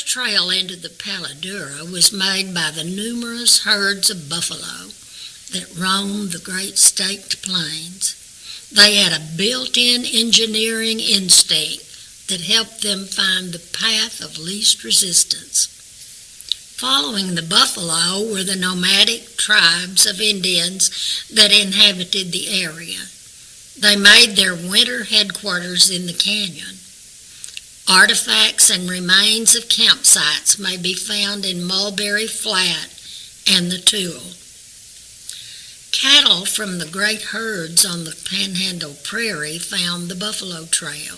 first trail into the Paladura was made by the numerous herds of buffalo that roamed the great staked plains. They had a built-in engineering instinct that helped them find the path of least resistance. Following the buffalo were the nomadic tribes of Indians that inhabited the area. They made their winter headquarters in the canyon. Artifacts and remains of campsites may be found in Mulberry Flat and the Tool. Cattle from the great herds on the Panhandle Prairie found the Buffalo Trail.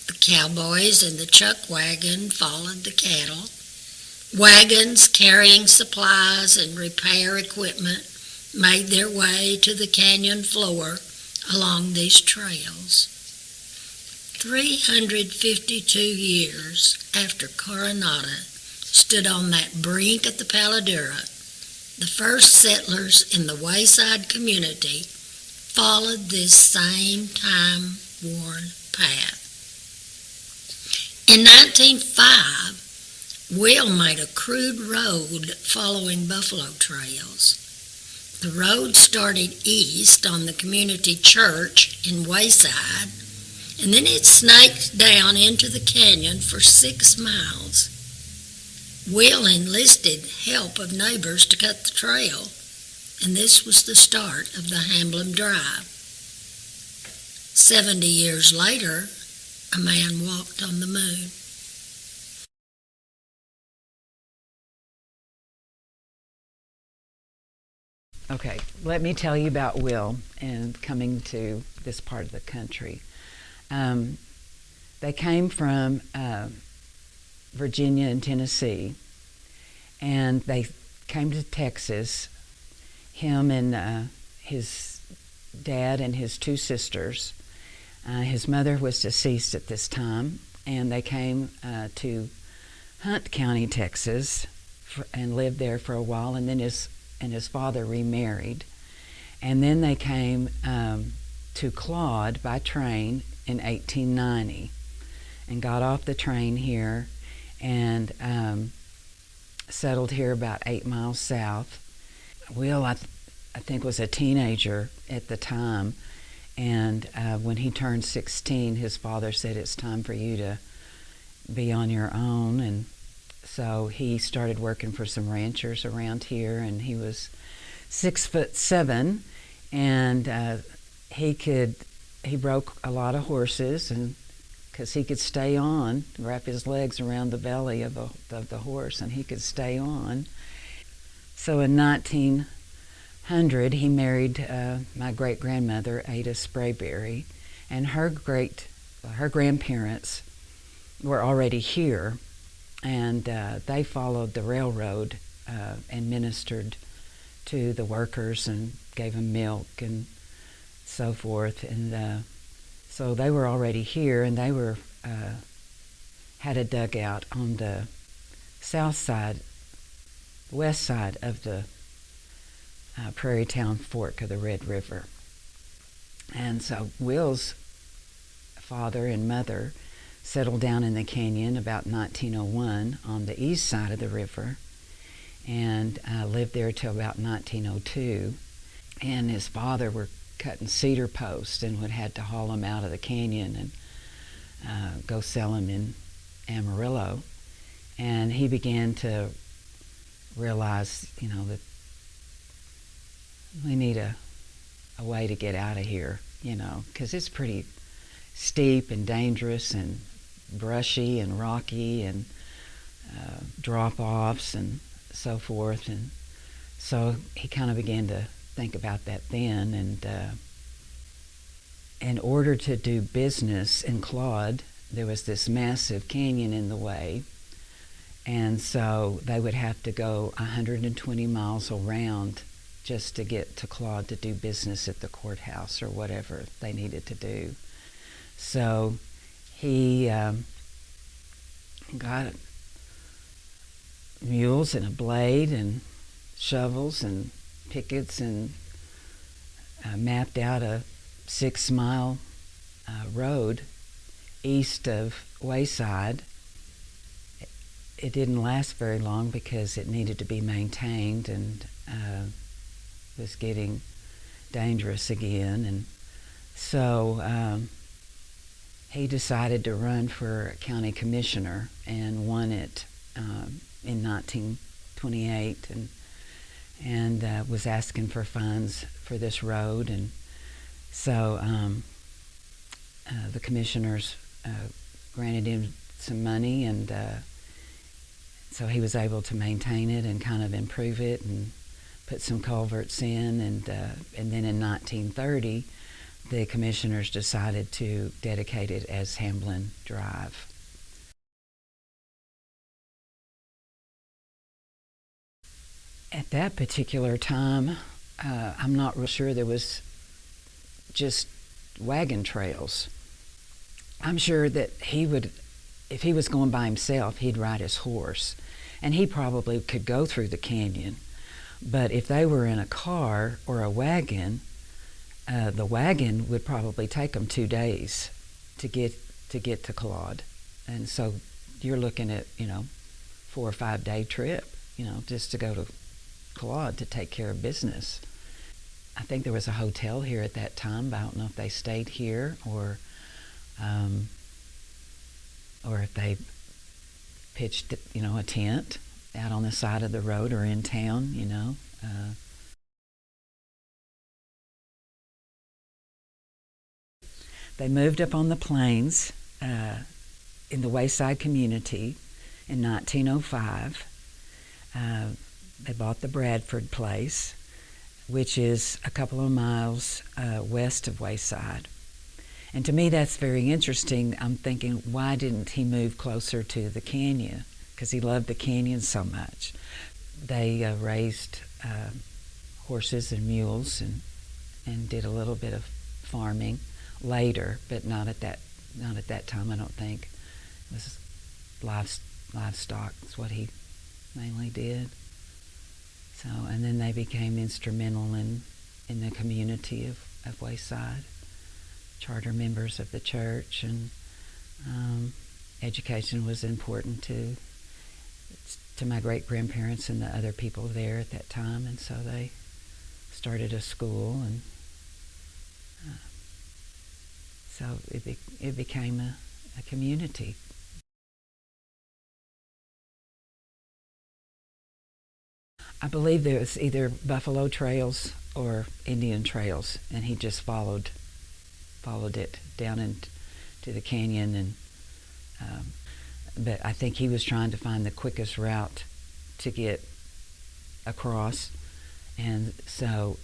The cowboys and the chuck wagon followed the cattle. Wagons carrying supplies and repair equipment made their way to the canyon floor along these trails. 352 years after Coronado stood on that brink at the Paladura, the first settlers in the wayside community followed this same time-worn path. In 1905, Will made a crude road following buffalo trails. The road started east on the community church in Wayside, and then it snaked down into the canyon for 6 miles. Will enlisted help of neighbors to cut the trail, and this was the start of the Hamblen Drive. 70 years later, a man walked on the moon. Okay, let me tell you about Will and coming to this part of the country. They came from Virginia and Tennessee, and they came to Texas, him and his dad and his 2 sisters. His mother was deceased at this time, and they came to Hunt County, Texas, and lived there for a while, and then his father remarried. And then they came to Claude by train in 1890 and got off the train here and settled here about 8 miles south. Will, I think, was a teenager at the time, and when he turned 16, his father said, "It's time for you to be on your own," and so he started working for some ranchers around here, and he was 6'7", and he broke a lot of horses, and because he could stay on, wrap his legs around the belly of the horse, and he could stay on. So in 1900, he married my great-grandmother, Ada Sprayberry, and her grandparents were already here, and they followed the railroad and ministered to the workers and gave them milk and so forth. And so they were already here, and they were had a dugout on the west side of the Prairie Town Fork of the Red River. And so Will's father and mother settled down in the canyon about 1901 on the east side of the river, and lived there till about 1902. And his father were cutting cedar posts and would have to haul them out of the canyon and go sell them in Amarillo. And he began to realize, that we need a way to get out of here, because it's pretty steep and dangerous and brushy and rocky and drop-offs and so forth. And so he kind of began to think about that then, and in order to do business in Claude, there was this massive canyon in the way, and so they would have to go 120 miles around just to get to Claude to do business at the courthouse or whatever they needed to do. So he got mules and a blade and shovels and pickets and mapped out a 6-mile road east of Wayside it didn't last very long because it needed to be maintained and was getting dangerous again. And so he decided to run for county commissioner and won it in 1928, and was asking for funds for this road. And so the commissioners granted him some money, and so he was able to maintain it and kind of improve it and put some culverts in. And then in 1930, the commissioners decided to dedicate it as Hamblen Drive. At that particular time, I'm not real sure there was just wagon trails. I'm sure that he would, if he was going by himself, he'd ride his horse, and he probably could go through the canyon. But if they were in a car or a wagon, the wagon would probably take them 2 days to get to Claude. And so you're looking at, 4 or 5 day trip, just to go to Claude to take care of business. I think there was a hotel here at that time, but I don't know if they stayed here or if they pitched, a tent out on the side of the road or in town, They moved up on the plains in the Wayside community in 1905. They bought the Bradford place, which is a couple of miles west of Wayside. And to me, that's very interesting. I'm thinking, why didn't he move closer to the canyon? Because he loved the canyon so much. They raised horses and mules and did a little bit of farming later, but not at that time. I don't think it was livestock is what he mainly did. So, and then they became instrumental in the community of Wayside, charter members of the church, and education was important to my great-grandparents and the other people there at that time, and so they started a school, and so it became a community. I believe there was either buffalo trails or Indian trails, and he just followed it down into the canyon. And but I think he was trying to find the quickest route to get across, and so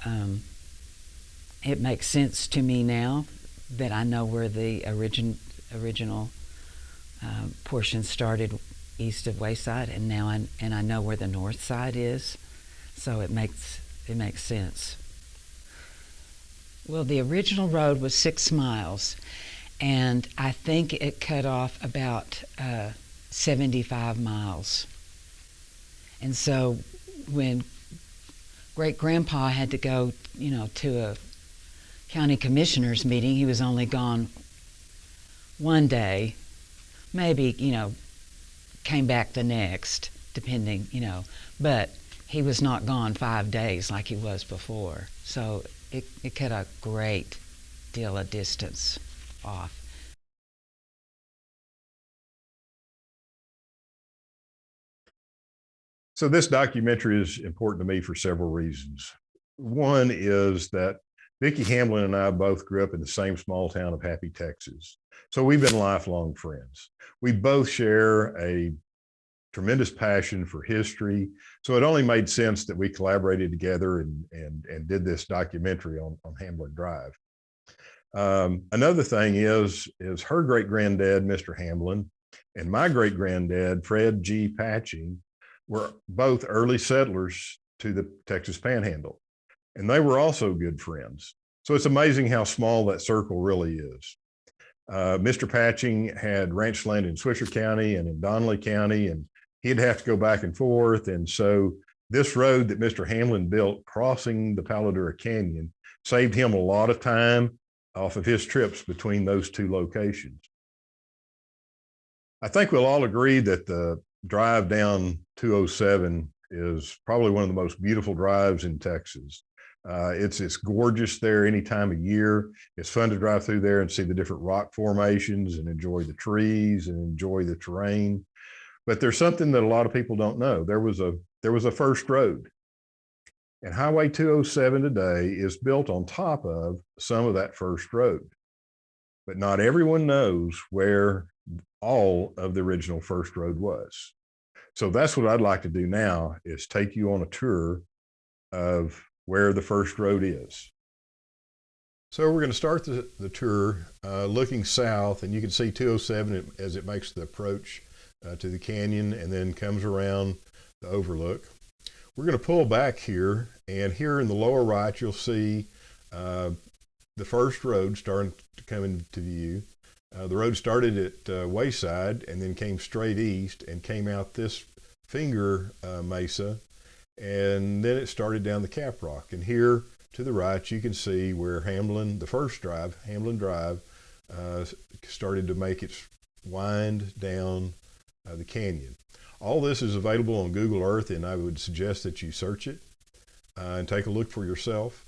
it makes sense to me now that I know where the original portion started east of Wayside, and now I know where the north side is, so it makes sense. Well, the original road was 6 miles, and I think it cut off about 75 miles. And so when great-grandpa had to go, to a county commissioners meeting, he was only gone 1 day, maybe, came back the next, depending, but he was not gone 5 days like he was before. So it cut a great deal of distance off. So this documentary is important to me for several reasons. One is that Vicki Hamblen and I both grew up in the same small town of Happy, Texas. So we've been lifelong friends. We both share a tremendous passion for history. So it only made sense that we collaborated together and did this documentary on Hamblen Drive. Another thing is her great-granddad, Mr. Hamblen, and my great-granddad, Fred G. Patching, were both early settlers to the Texas Panhandle, and they were also good friends. So it's amazing how small that circle really is. Mr. Patching had ranch land in Swisher County and in Donnelly County, and he'd have to go back and forth. And so this road that Mr. Hamblen built crossing the Paladura Canyon saved him a lot of time off of his trips between those two locations. I think we'll all agree that the drive down 207 is probably one of the most beautiful drives in Texas. It's gorgeous there any time of year. It's fun to drive through there and see the different rock formations and enjoy the trees and enjoy the terrain. But there's something that a lot of people don't know. There was a first road, and Highway 207 today is built on top of some of that first road. But not everyone knows where all of the original first road was. So that's what I'd like to do now, is take you on a tour of where the first road is. So we're going to start the tour looking south, and you can see 207 as it makes the approach to the canyon and then comes around the overlook. We're going to pull back here, and here in the lower right you'll see the first road starting to come into view. The road started at Wayside and then came straight east and came out this finger mesa, and then it started down the Cap Rock. And here to the right you can see where Hamblen, the first drive, Hamblen Drive, started to make its wind down the canyon. All this is available on Google Earth, and I would suggest that you search it and take a look for yourself.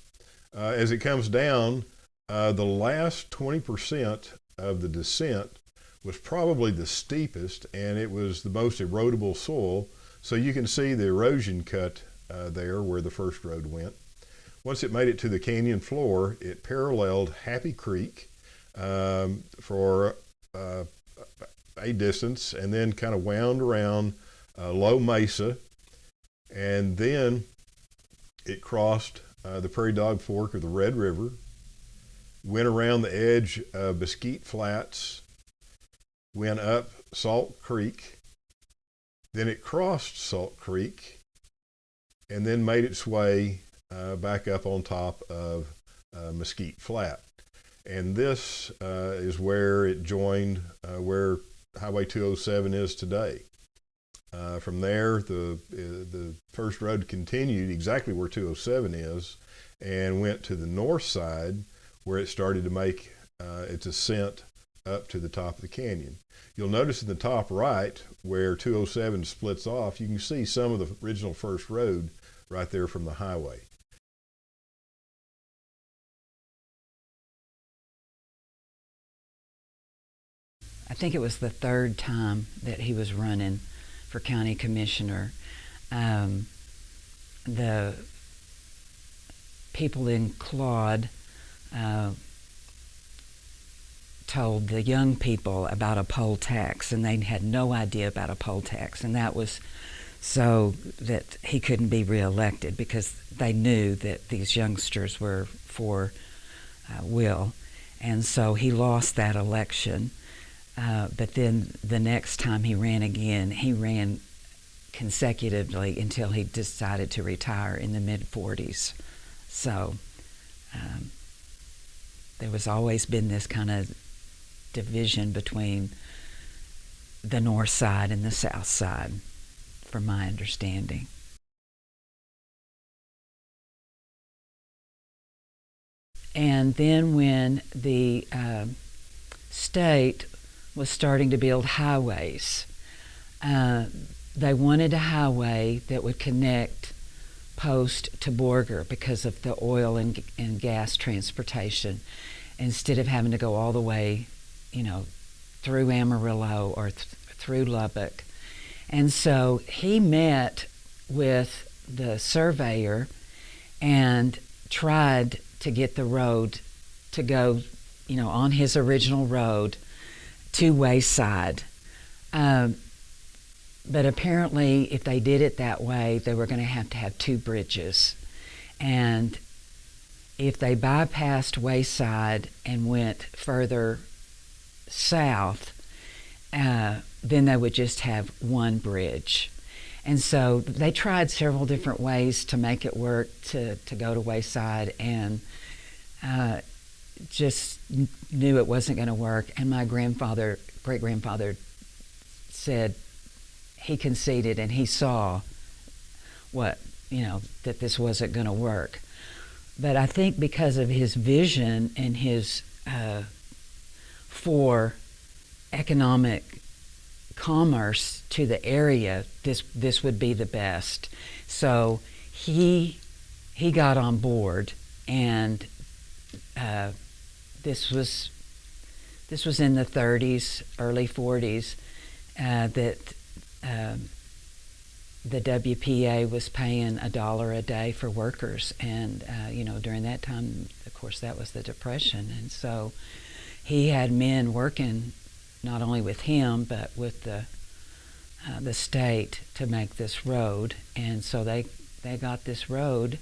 As it comes down, the last 20% of the descent was probably the steepest, and it was the most erodible soil. So you can see the erosion cut there where the first road went. Once it made it to the canyon floor, it paralleled Happy Creek for a distance, and then kind of wound around Low Mesa, and then it crossed the Prairie Dog Fork of the Red River, went around the edge of Mesquite Flats, went up Salt Creek, then it crossed Salt Creek, and then made its way back up on top of Mesquite Flat. And this is where it joined where Highway 207 is today. From there, the first road continued exactly where 207 is and went to the north side, where it started to make its ascent up to the top of the canyon. You'll notice in the top right where 207 splits off, you can see some of the original first road right there from the highway. I think it was the third time that he was running for county commissioner. The people in Claude told the young people about a poll tax, and they had no idea about a poll tax, and that was so that he couldn't be reelected, because they knew that these youngsters were for Will, and so he lost that election. But then the next time he ran again, he ran consecutively until he decided to retire in the mid-40s. So there was always been this kind of division between the north side and the south side, from my understanding. And then when the state was starting to build highways, they wanted a highway that would connect Post to Borger because of the oil and gas transportation, instead of having to go all the way, through Amarillo or through Lubbock. And so he met with the surveyor and tried to get the road to go, on his original road to Wayside. But apparently, if they did it that way, they were going to have two bridges. And if they bypassed Wayside and went further south, then they would just have one bridge. And so they tried several different ways to make it work to go to Wayside, and just knew it wasn't going to work. And my great-grandfather said he conceded, and he saw that this wasn't going to work. But I think because of his vision and his for economic commerce to the area, this would be the best. So he got on board, and this was in the 30s, early 40s, that the WPA was paying $1 a day for workers, and during that time, of course, that was the Depression, and so he had men working not only with him but with the state to make this road, and so they got this road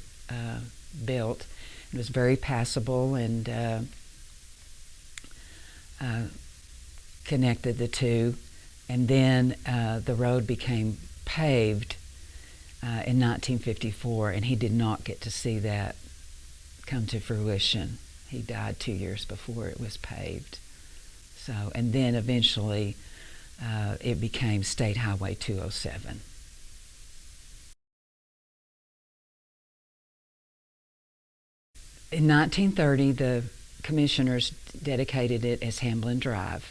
built. It was very passable and connected the two, and then the road became paved in 1954, and he did not get to see that come to fruition. He died 2 years before it was paved. So, and then eventually it became State Highway 207. In 1930, the commissioners dedicated it as Hamblen Drive.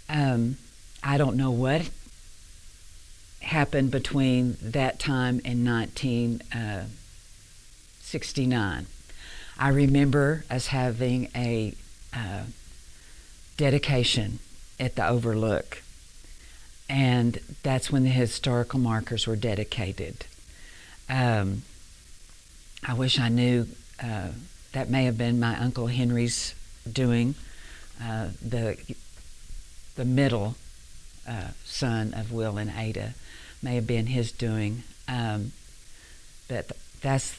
I don't know what happened between that time and 1969. I remember us having a dedication at the Overlook, and that's when the historical markers were dedicated. I wish I knew. That may have been my Uncle Henry's doing, the middle son of Will and Ada, may have been his doing. But that's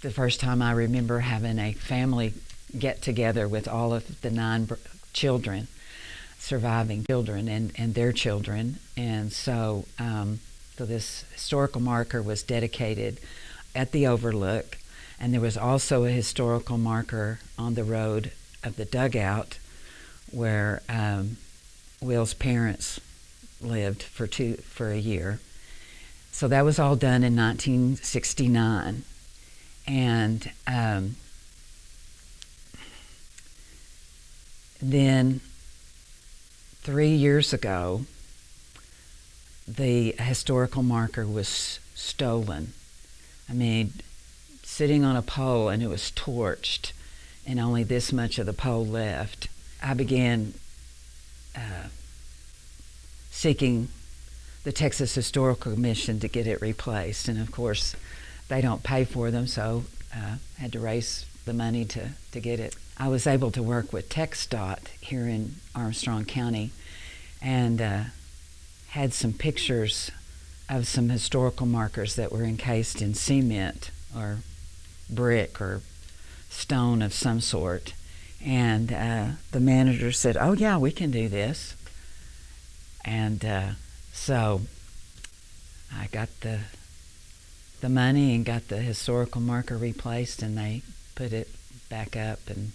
the first time I remember having a family get together with all of the 9 children, surviving children and their children. And so, so this historical marker was dedicated at the Overlook. And there was also a historical marker on the road of the Dugout where Will's parents lived for a year. So that was all done in 1969. And then 3 years ago, the historical marker was stolen. I mean, sitting on a pole, and it was torched, and only this much of the pole left. I began seeking the Texas Historical Commission to get it replaced, and of course they don't pay for them, so I had to raise the money to get it. I was able to work with TxDOT here in Armstrong County, and had some pictures of some historical markers that were encased in cement or brick or stone of some sort, and the manager said, "Oh yeah, we can do this." And so I got the money and got the historical marker replaced, and they put it back up, and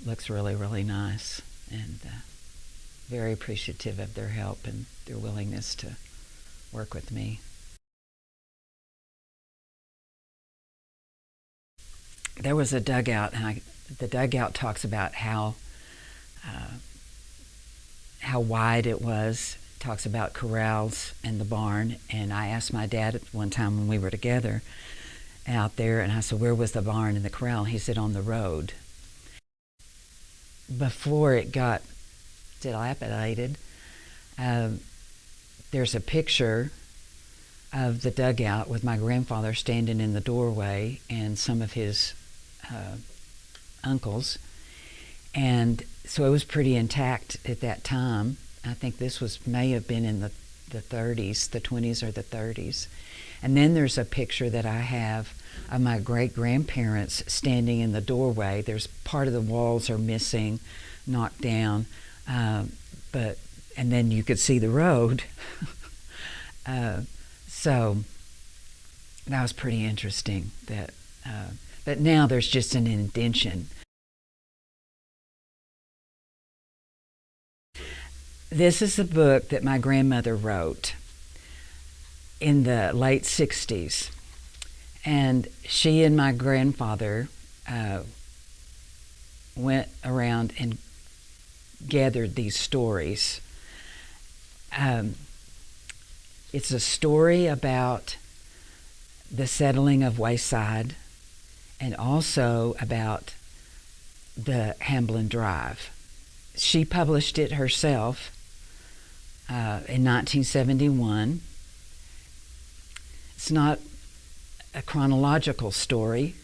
looks really, really nice, and very appreciative of their help and their willingness to work with me. There was a dugout, and the dugout talks about how wide it was. It talks about corrals and the barn. And I asked my dad at one time when we were together out there, and I said, "Where was the barn and the corral?" And he said, "On the road." Before it got dilapidated, there's a picture of the dugout with my grandfather standing in the doorway and some of his uncles, and so it was pretty intact at that time. I think this may have been in the 30s, the 20s or the 30s. And then there's a picture that I have of my great-grandparents standing in the doorway. There's part of the walls are missing, knocked down, and then you could see the road. So that was pretty interesting. But now there's just an indention. This is a book that my grandmother wrote in the late 60s. And she and my grandfather went around and gathered these stories It's a story about the settling of Wayside and also about the Hamblen Drive. She published it herself in 1971. It's not a chronological story,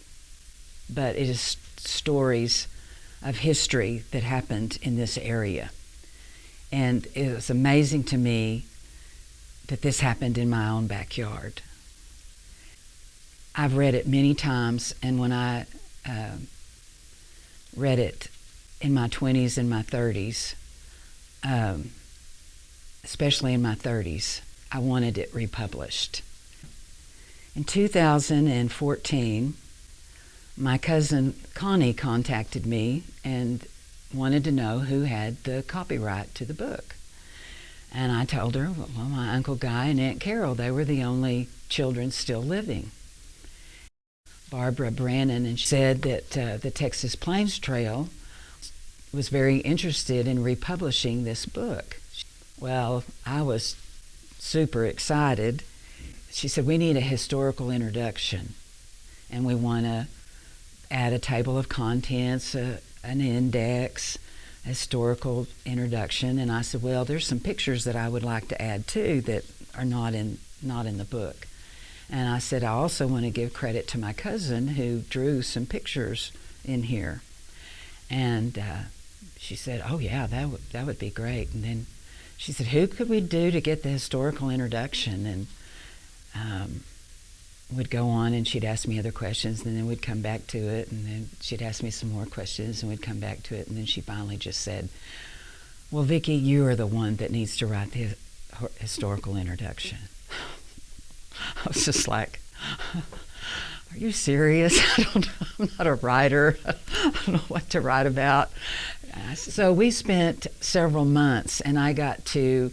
but it is stories of history that happened in this area. And it was amazing to me that this happened in my own backyard. I've read it many times, and when I read it in my 20s and my 30s, especially in my 30s, I wanted it republished. In 2014, my cousin Connie contacted me and wanted to know who had the copyright to the book. And I told her, well, my Uncle Guy and Aunt Carol, they were the only children still living. Barbara Brannon, and she said that the Texas Plains Trail was very interested in republishing this book. Well, I was super excited. She said, we need a historical introduction, and we want to add a table of contents, an index, a historical introduction. And I said, well, there's some pictures that I would like to add too that are not in the book. And I said, I also want to give credit to my cousin who drew some pictures in here. And she said, oh yeah, that would be great. And then she said, who could we do to get the historical introduction? And would go on, and she'd ask me other questions, and then we'd come back to it, and then she'd ask me some more questions, and we'd come back to it, and then she finally just said, well, Vicki, you are the one that needs to write the historical introduction. I was just like, are you serious? I'm not a writer. I don't know what to write about. So we spent several months, and I got to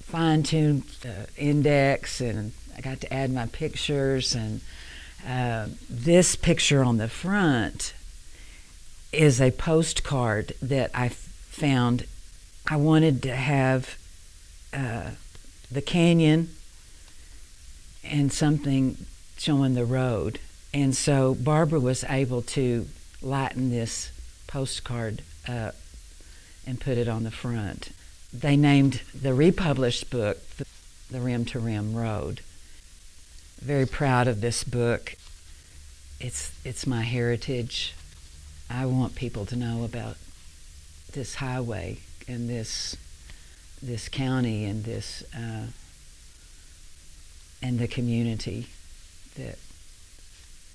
fine-tune the index, and I got to add my pictures. And this picture on the front is a postcard that I found. I wanted to have the canyon and something showing the road. And so Barbara was able to lighten this postcard up and put it on the front. They named the republished book The Rim to Rim Road. Very proud of this book. It's my heritage. I want people to know about this highway and this county and this and the community that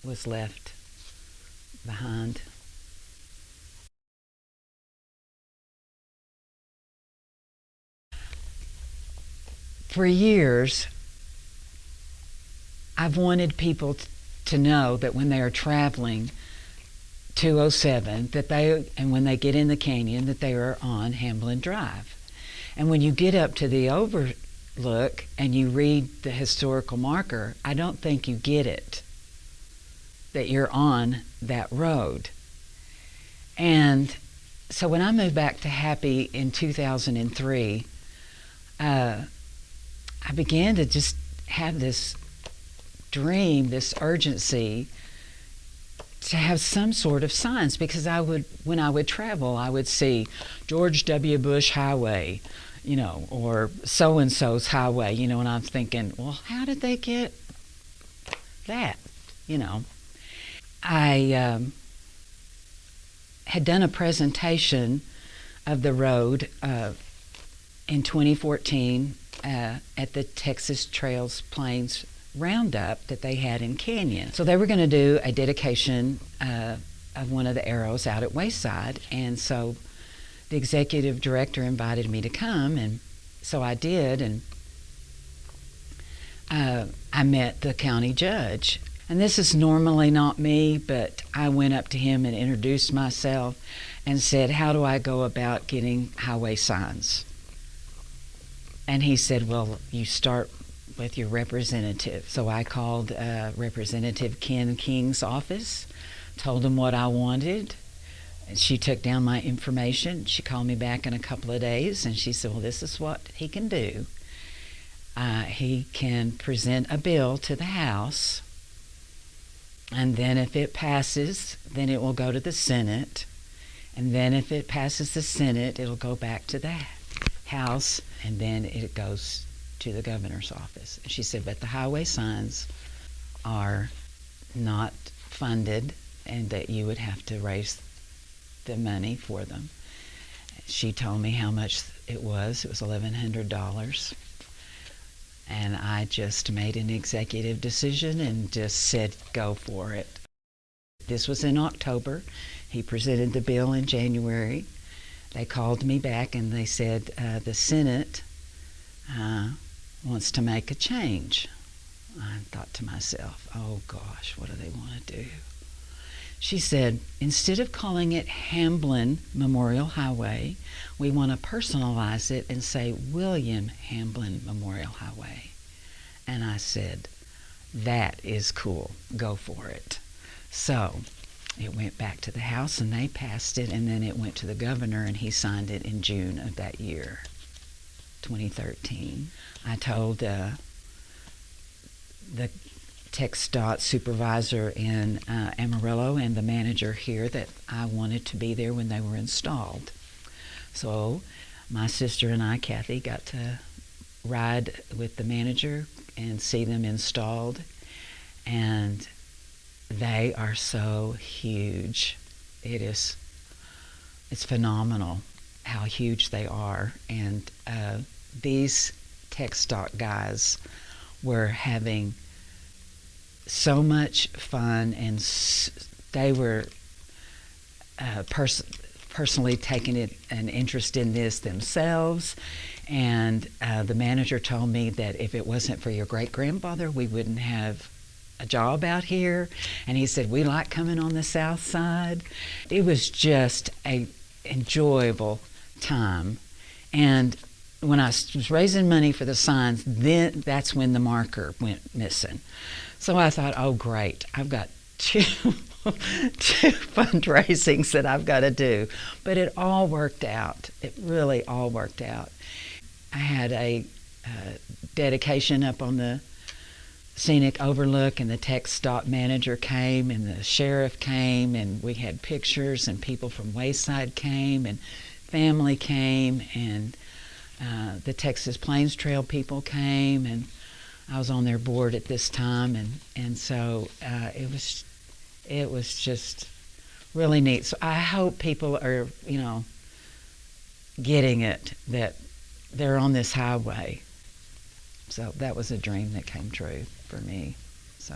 was left behind. For years, I've wanted people to know that when they are traveling 207, and when they get in the canyon, that they are on Hamblen Drive. And when you get up to the overlook and you read the historical marker, I don't think you get it, that you're on that road. And so when I moved back to Happy in 2003, I began to just have this dream, this urgency to have some sort of signs, because when I would travel, I would see George W. Bush Highway, or so-and-so's highway, and I'm thinking, well, how did they get that, I had done a presentation of the road in 2014 at the Texas Trails Plains Roundup that they had in Canyon. So they were going to do a dedication of one of the arrows out at Wayside, and so the executive director invited me to come, and so I did, and I met the county judge. And this is normally not me, but I went up to him and introduced myself and said, how do I go about getting highway signs? And he said, well, you start with your representative. So I called Representative Ken King's office, told him what I wanted, She took down my information. She called me back in a couple of days, and she said, well, this is what he can do. He can present a bill to the House, and then if it passes, then it will go to the Senate, and then if it passes the Senate, it'll go back to the House, and then it goes to the governor's office. She said, but the highway signs are not funded, and that you would have to raise the money for them. She told me how much it was. It was $1,100. And I just made an executive decision and just said, go for it. This was in October. He presented the bill in January. They called me back and they said, the Senate wants to make a change. I thought to myself, oh gosh, what do they want to do? She said, instead of calling it Hamblen Memorial Highway, we want to personalize it and say William Hamblen Memorial Highway. And I said, that is cool. Go for it. So it went back to the House and they passed it, and then it went to the governor and he signed it in June of that year, 2013. I told the TxDOT supervisor in Amarillo and the manager here that I wanted to be there when they were installed. So my sister and I, Kathy, got to ride with the manager and see them installed, and they are so huge. It's phenomenal how huge they are, and these TxDOT guys were having so much fun, and they were personally taking an interest in this themselves. And the manager told me that if it wasn't for your great-grandfather, we wouldn't have a job out here. And he said, we like coming on the south side. It was just a enjoyable time. And when I was raising money for the signs, then that's when the marker went missing. So I thought, oh, great, I've got two fundraisings that I've got to do. But it all worked out. It really all worked out. I had a dedication up on the scenic overlook, and the TxDOT manager came, and the sheriff came, and we had pictures, and people from Wayside came, and family came, and the Texas Plains Trail people came, and I was on their board at this time, and so it was just really neat. So I hope people are, getting it, that they're on this highway. So that was a dream that came true for me. So.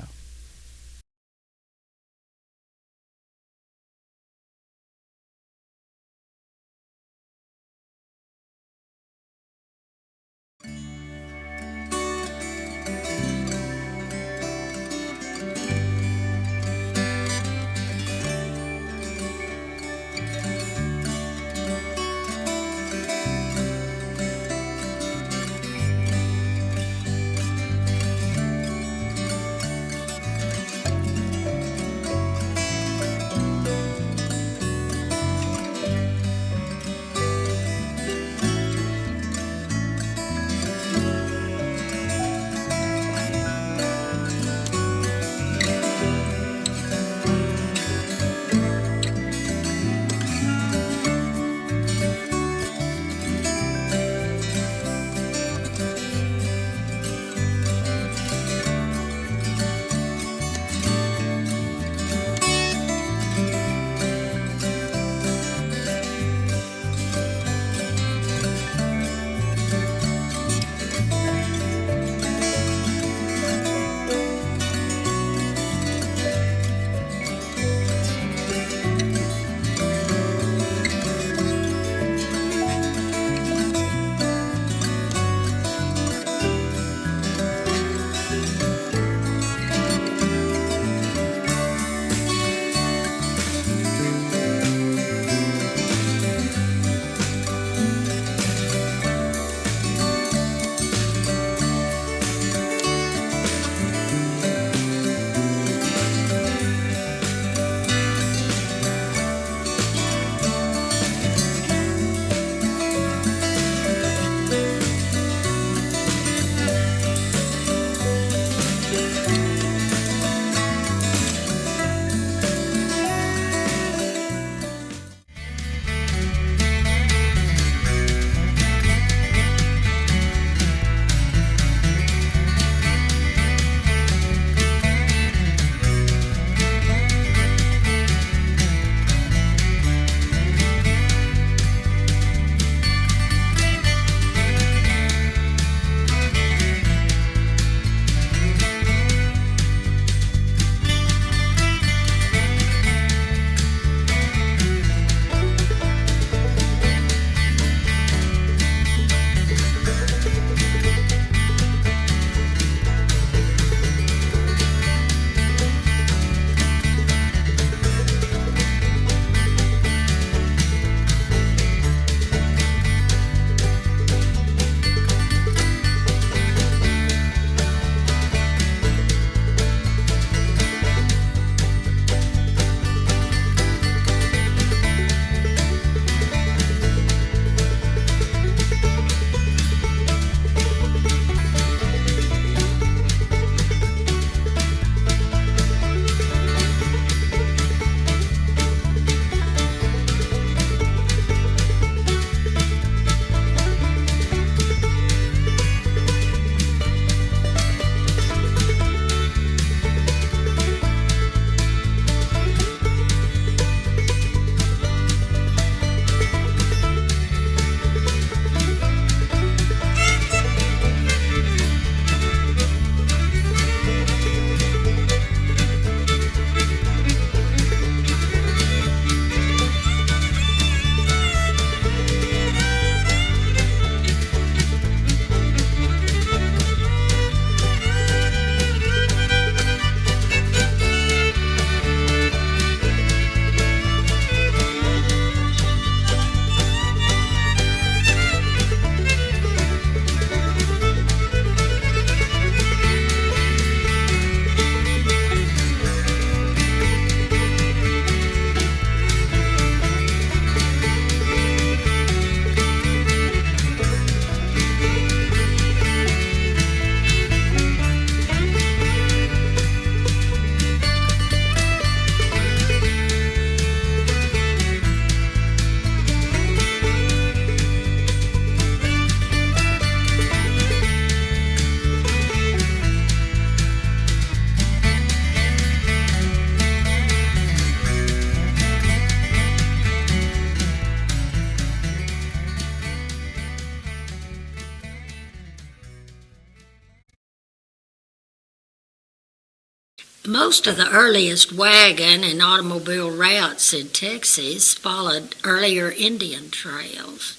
Most of the earliest wagon and automobile routes in Texas followed earlier Indian trails.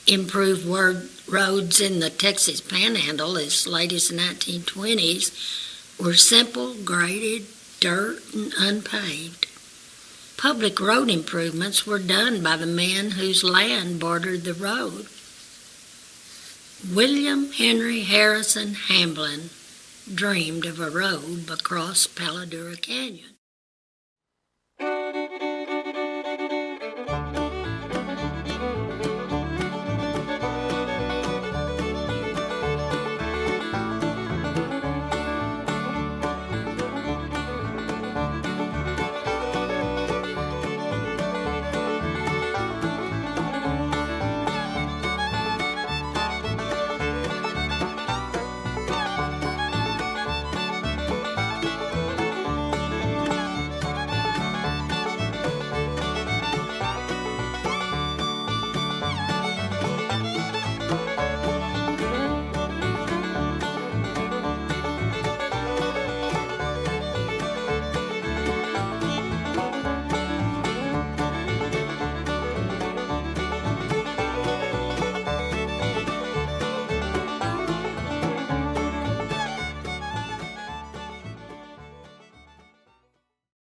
Improved roads in the Texas Panhandle as late as the 1920s were simple, graded, dirt, and unpaved. Public road improvements were done by the men whose land bordered the road. William Henry Hamblen dreamed of a road across Paladura Canyon.